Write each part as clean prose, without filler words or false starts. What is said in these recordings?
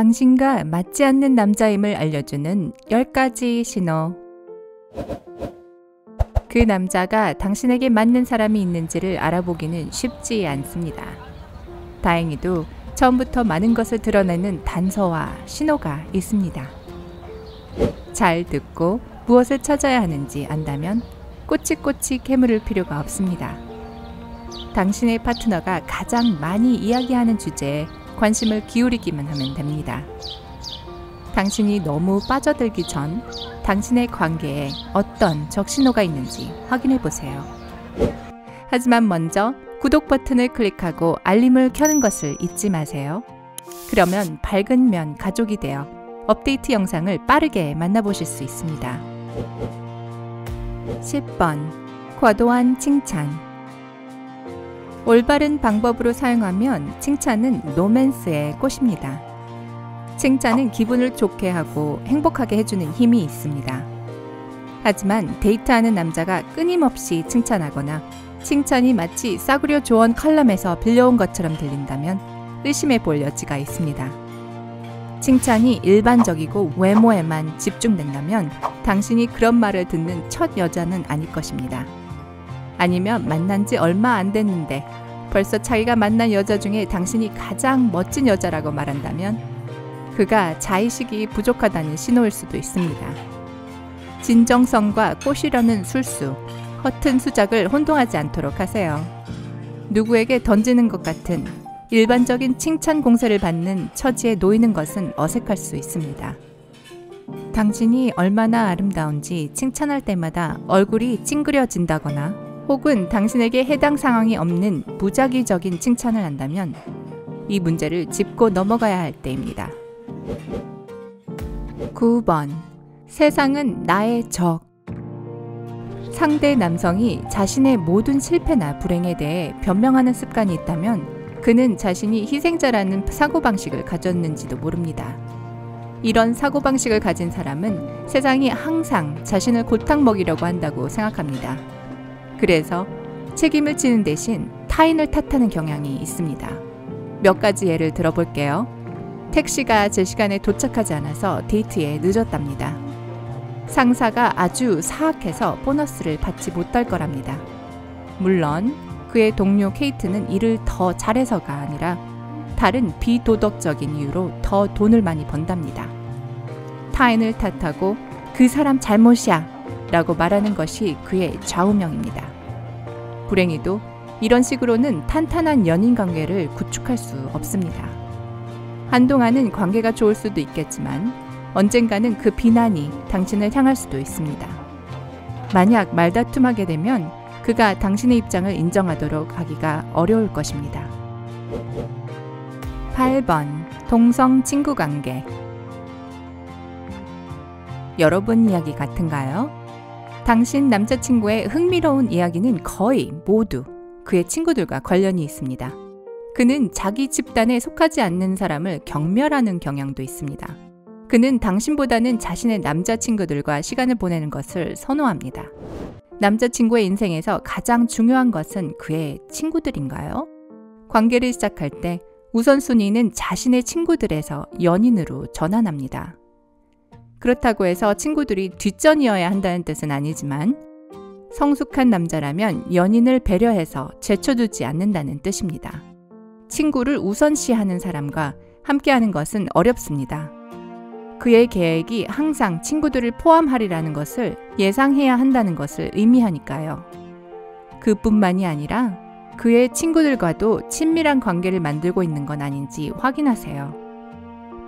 당신과 맞지 않는 남자임을 알려주는 10가지 신호. 그 남자가 당신에게 맞는 사람이 있는지를 알아보기는 쉽지 않습니다. 다행히도 처음부터 많은 것을 드러내는 단서와 신호가 있습니다. 잘 듣고 무엇을 찾아야 하는지 안다면 꼬치꼬치 캐물을 필요가 없습니다. 당신의 파트너가 가장 많이 이야기하는 주제에 관심을 기울이기만 하면 됩니다. 당신이 너무 빠져들기 전 당신의 관계에 어떤 적신호가 있는지 확인해 보세요. 하지만 먼저 구독 버튼을 클릭하고 알림을 켜는 것을 잊지 마세요. 그러면 밝은 면 가족이 되어 업데이트 영상을 빠르게 만나보실 수 있습니다. 10번. 과도한 칭찬. 올바른 방법으로 사용하면 칭찬은 로맨스의 꽃입니다. 칭찬은 기분을 좋게 하고 행복하게 해주는 힘이 있습니다. 하지만 데이트하는 남자가 끊임없이 칭찬하거나 칭찬이 마치 싸구려 조언 컬럼에서 빌려온 것처럼 들린다면 의심해 볼 여지가 있습니다. 칭찬이 일반적이고 외모에만 집중된다면 당신이 그런 말을 듣는 첫 여자는 아닐 것입니다. 아니면 만난 지 얼마 안 됐는데 벌써 자기가 만난 여자 중에 당신이 가장 멋진 여자라고 말한다면 그가 자의식이 부족하다는 신호일 수도 있습니다. 진정성과 꼬시려는 술수, 허튼 수작을 혼동하지 않도록 하세요. 누구에게 던지는 것 같은 일반적인 칭찬 공세를 받는 처지에 놓이는 것은 어색할 수 있습니다. 당신이 얼마나 아름다운지 칭찬할 때마다 얼굴이 찡그려진다거나 혹은 당신에게 해당 상황이 없는 무작위적인 칭찬을 한다면 이 문제를 짚고 넘어가야 할 때입니다. 9번. 세상은 나의 적. 상대 남성이 자신의 모든 실패나 불행에 대해 변명하는 습관이 있다면 그는 자신이 희생자라는 사고방식을 가졌는지도 모릅니다. 이런 사고방식을 가진 사람은 세상이 항상 자신을 골탕 먹이려고 한다고 생각합니다. 그래서 책임을 지는 대신 타인을 탓하는 경향이 있습니다. 몇 가지 예를 들어볼게요. 택시가 제 시간에 도착하지 않아서 데이트에 늦었답니다. 상사가 아주 사악해서 보너스를 받지 못할 거랍니다. 물론 그의 동료 케이트는 일을 더 잘해서가 아니라 다른 비도덕적인 이유로 더 돈을 많이 번답니다. 타인을 탓하고 그 사람 잘못이야 라고 말하는 것이 그의 좌우명입니다. 불행히도 이런 식으로는 탄탄한 연인 관계를 구축할 수 없습니다. 한동안은 관계가 좋을 수도 있겠지만 언젠가는 그 비난이 당신을 향할 수도 있습니다. 만약 말다툼하게 되면 그가 당신의 입장을 인정하도록 하기가 어려울 것입니다. 8번. 동성 친구 관계. 여러분 이야기 같은가요? 당신 남자친구의 흥미로운 이야기는 거의 모두 그의 친구들과 관련이 있습니다. 그는 자기 집단에 속하지 않는 사람을 경멸하는 경향도 있습니다. 그는 당신보다는 자신의 남자친구들과 시간을 보내는 것을 선호합니다. 남자친구의 인생에서 가장 중요한 것은 그의 친구들인가요? 관계를 시작할 때 우선순위는 자신의 친구들에서 연인으로 전환합니다. 그렇다고 해서 친구들이 뒷전이어야 한다는 뜻은 아니지만 성숙한 남자라면 연인을 배려해서 제쳐두지 않는다는 뜻입니다. 친구를 우선시하는 사람과 함께하는 것은 어렵습니다. 그의 계획이 항상 친구들을 포함하리라는 것을 예상해야 한다는 것을 의미하니까요. 그뿐만이 아니라 그의 친구들과도 친밀한 관계를 만들고 있는 건 아닌지 확인하세요.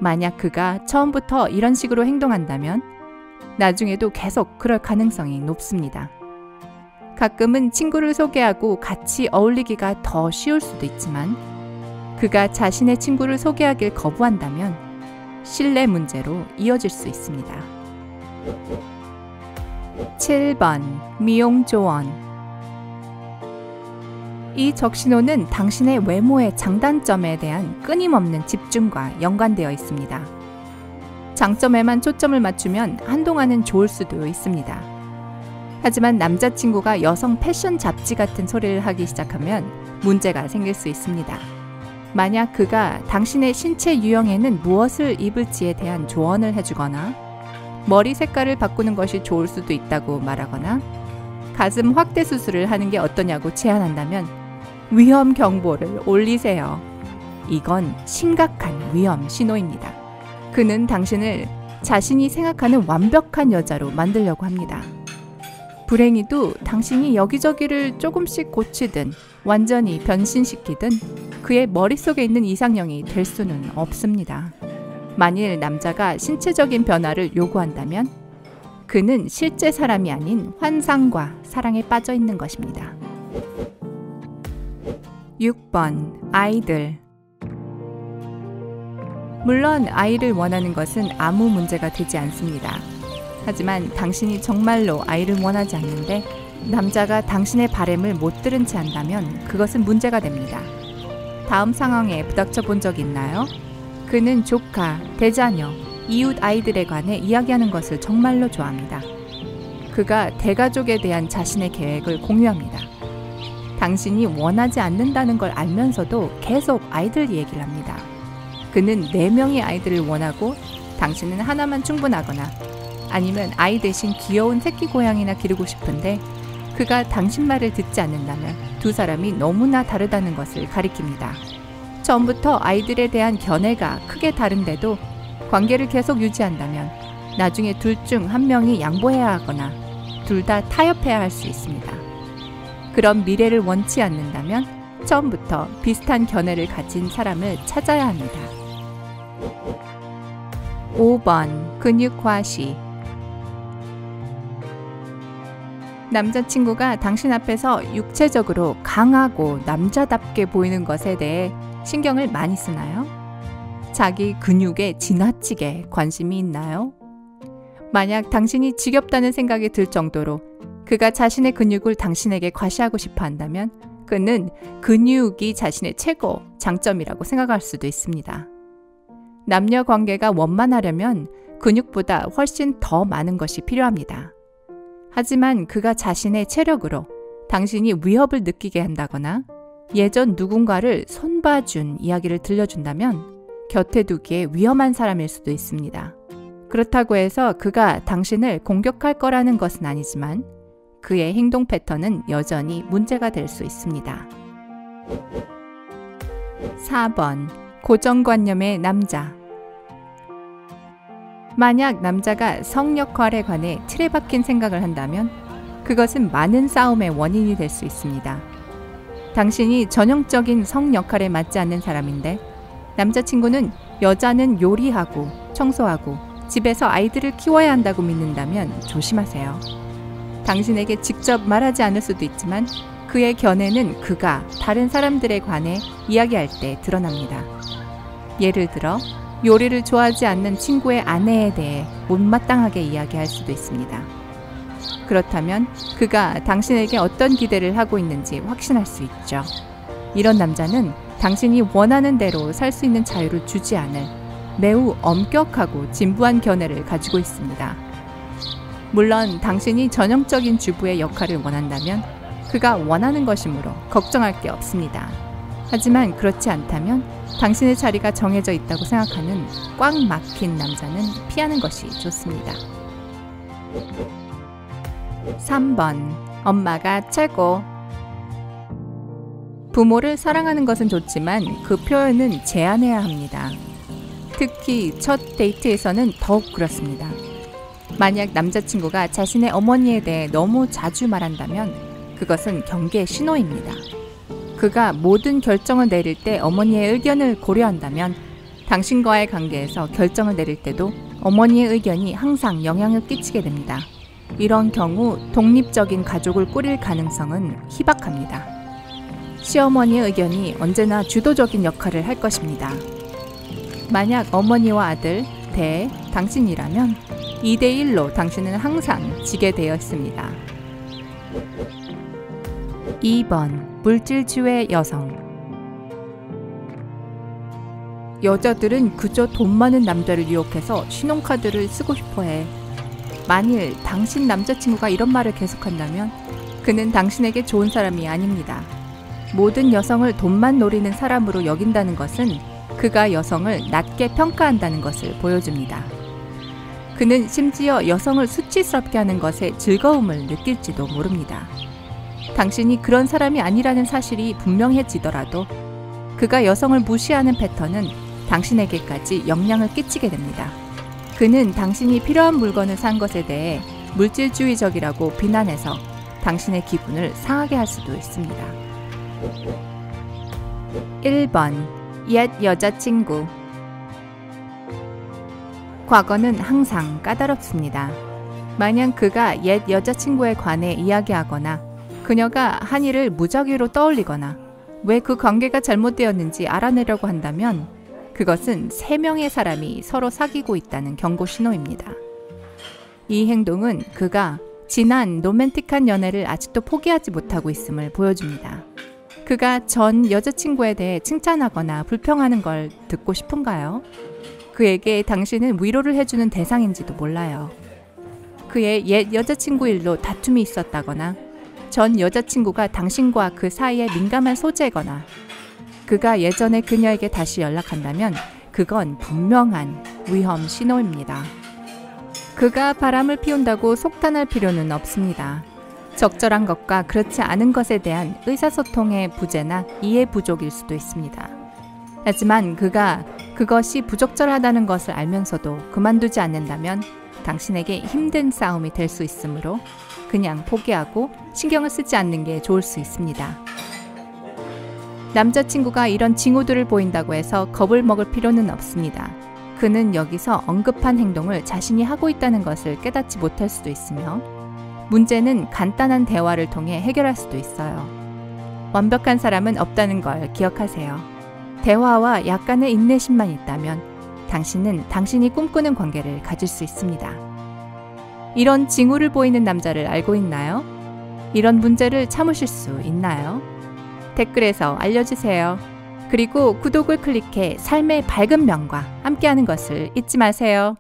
만약 그가 처음부터 이런 식으로 행동한다면 나중에도 계속 그럴 가능성이 높습니다. 가끔은 친구를 소개하고 같이 어울리기가 더 쉬울 수도 있지만 그가 자신의 친구를 소개하길 거부한다면 신뢰 문제로 이어질 수 있습니다. 7번. 미용 조언. 이 적신호는 당신의 외모의 장단점에 대한 끊임없는 집중과 연관되어 있습니다. 장점에만 초점을 맞추면 한동안은 좋을 수도 있습니다. 하지만 남자친구가 여성 패션 잡지 같은 소리를 하기 시작하면 문제가 생길 수 있습니다. 만약 그가 당신의 신체 유형에는 무엇을 입을지에 대한 조언을 해주거나 머리 색깔을 바꾸는 것이 좋을 수도 있다고 말하거나 가슴 확대 수술을 하는 게 어떠냐고 제안한다면 위험 경보를 올리세요. 이건 심각한 위험 신호입니다. 그는 당신을 자신이 생각하는 완벽한 여자로 만들려고 합니다. 불행히도 당신이 여기저기를 조금씩 고치든 완전히 변신시키든 그의 머릿속에 있는 이상형이 될 수는 없습니다. 만일 남자가 신체적인 변화를 요구한다면 그는 실제 사람이 아닌 환상과 사랑에 빠져 있는 것입니다. 6번. 아이들. 물론 아이를 원하는 것은 아무 문제가 되지 않습니다. 하지만 당신이 정말로 아이를 원하지 않는데 남자가 당신의 바램을 못 들은 채 한다면 그것은 문제가 됩니다. 다음 상황에 부닥쳐 본 적 있나요? 그는 조카, 대자녀, 이웃 아이들에 관해 이야기하는 것을 정말로 좋아합니다. 그가 대가족에 대한 자신의 계획을 공유합니다. 당신이 원하지 않는다는 걸 알면서도 계속 아이들 얘기를 합니다. 그는 4명의 아이들을 원하고 당신은 하나만 충분하거나 아니면 아이 대신 귀여운 새끼 고양이나 기르고 싶은데 그가 당신 말을 듣지 않는다면 두 사람이 너무나 다르다는 것을 가리킵니다. 처음부터 아이들에 대한 견해가 크게 다른데도 관계를 계속 유지한다면 나중에 둘 중 한 명이 양보해야 하거나 둘 다 타협해야 할 수 있습니다. 그런 미래를 원치 않는다면 처음부터 비슷한 견해를 가진 사람을 찾아야 합니다. 5번. 근육 과시. 남자친구가 당신 앞에서 육체적으로 강하고 남자답게 보이는 것에 대해 신경을 많이 쓰나요? 자기 근육에 지나치게 관심이 있나요? 만약 당신이 지겹다는 생각이 들 정도로 그가 자신의 근육을 당신에게 과시하고 싶어 한다면 그는 근육이 자신의 최고 장점이라고 생각할 수도 있습니다. 남녀 관계가 원만하려면 근육보다 훨씬 더 많은 것이 필요합니다. 하지만 그가 자신의 체력으로 당신이 위협을 느끼게 한다거나 예전 누군가를 손봐준 이야기를 들려준다면 곁에 두기에 위험한 사람일 수도 있습니다. 그렇다고 해서 그가 당신을 공격할 거라는 것은 아니지만 그의 행동 패턴은 여전히 문제가 될 수 있습니다. 4번. 고정관념의 남자. 만약 남자가 성 역할에 관해 틀에 박힌 생각을 한다면 그것은 많은 싸움의 원인이 될 수 있습니다. 당신이 전형적인 성 역할에 맞지 않는 사람인데 남자친구는 여자는 요리하고 청소하고 집에서 아이들을 키워야 한다고 믿는다면 조심하세요. 당신에게 직접 말하지 않을 수도 있지만 그의 견해는 그가 다른 사람들에 관해 이야기할 때 드러납니다. 예를 들어 요리를 좋아하지 않는 친구의 아내에 대해 못마땅하게 이야기할 수도 있습니다. 그렇다면 그가 당신에게 어떤 기대를 하고 있는지 확신할 수 있죠. 이런 남자는 당신이 원하는 대로 살 수 있는 자유를 주지 않을 매우 엄격하고 진부한 견해를 가지고 있습니다. 물론 당신이 전형적인 주부의 역할을 원한다면 그가 원하는 것이므로 걱정할 게 없습니다. 하지만 그렇지 않다면 당신의 자리가 정해져 있다고 생각하는 꽉 막힌 남자는 피하는 것이 좋습니다. 3번. 엄마가 최고. 부모를 사랑하는 것은 좋지만 그 표현은 제한해야 합니다. 특히 첫 데이트에서는 더욱 그렇습니다. 만약 남자친구가 자신의 어머니에 대해 너무 자주 말한다면 그것은 경계의 신호입니다. 그가 모든 결정을 내릴 때 어머니의 의견을 고려한다면 당신과의 관계에서 결정을 내릴 때도 어머니의 의견이 항상 영향을 끼치게 됩니다. 이런 경우 독립적인 가족을 꾸릴 가능성은 희박합니다. 시어머니의 의견이 언제나 주도적인 역할을 할 것입니다. 만약 어머니와 아들, 당신이라면 2대1로 당신은 항상 지게 되어 있습니다. 2번. 물질주의 여성. 여자들은 그저 돈 많은 남자를 유혹해서 신용카드를 쓰고 싶어해. 만일 당신 남자친구가 이런 말을 계속한다면 그는 당신에게 좋은 사람이 아닙니다. 모든 여성을 돈만 노리는 사람으로 여긴다는 것은 그가 여성을 낮게 평가한다는 것을 보여줍니다. 그는 심지어 여성을 수치스럽게 하는 것에 즐거움을 느낄지도 모릅니다. 당신이 그런 사람이 아니라는 사실이 분명해지더라도 그가 여성을 무시하는 패턴은 당신에게까지 영향을 끼치게 됩니다. 그는 당신이 필요한 물건을 산 것에 대해 물질주의적이라고 비난해서 당신의 기분을 상하게 할 수도 있습니다. 1번. 옛 여자친구. 과거는 항상 까다롭습니다. 만약 그가 옛 여자친구에 관해 이야기하거나 그녀가 한 일을 무작위로 떠올리거나 왜 그 관계가 잘못되었는지 알아내려고 한다면 그것은 3명의 사람이 서로 사귀고 있다는 경고 신호입니다. 이 행동은 그가 지난 로맨틱한 연애를 아직도 포기하지 못하고 있음을 보여줍니다. 그가 전 여자친구에 대해 칭찬하거나 불평하는 걸 듣고 싶은가요? 그에게 당신은 위로를 해주는 대상인지도 몰라요. 그의 옛 여자친구 일로 다툼이 있었다거나 전 여자친구가 당신과 그 사이에 민감한 소재거나 그가 예전에 그녀에게 다시 연락한다면 그건 분명한 위험 신호입니다. 그가 바람을 피운다고 속단할 필요는 없습니다. 적절한 것과 그렇지 않은 것에 대한 의사소통의 부재나 이해 부족일 수도 있습니다. 하지만 그가 그것이 부적절하다는 것을 알면서도 그만두지 않는다면 당신에게 힘든 싸움이 될 수 있으므로 그냥 포기하고 신경을 쓰지 않는 게 좋을 수 있습니다. 남자친구가 이런 징후들을 보인다고 해서 겁을 먹을 필요는 없습니다. 그는 여기서 언급한 행동을 자신이 하고 있다는 것을 깨닫지 못할 수도 있으며 문제는 간단한 대화를 통해 해결할 수도 있어요. 완벽한 사람은 없다는 걸 기억하세요. 대화와 약간의 인내심만 있다면 당신은 당신이 꿈꾸는 관계를 가질 수 있습니다. 이런 징후를 보이는 남자를 알고 있나요? 이런 문제를 참으실 수 있나요? 댓글에서 알려주세요. 그리고 구독을 클릭해 삶의 밝은 면과 함께하는 것을 잊지 마세요.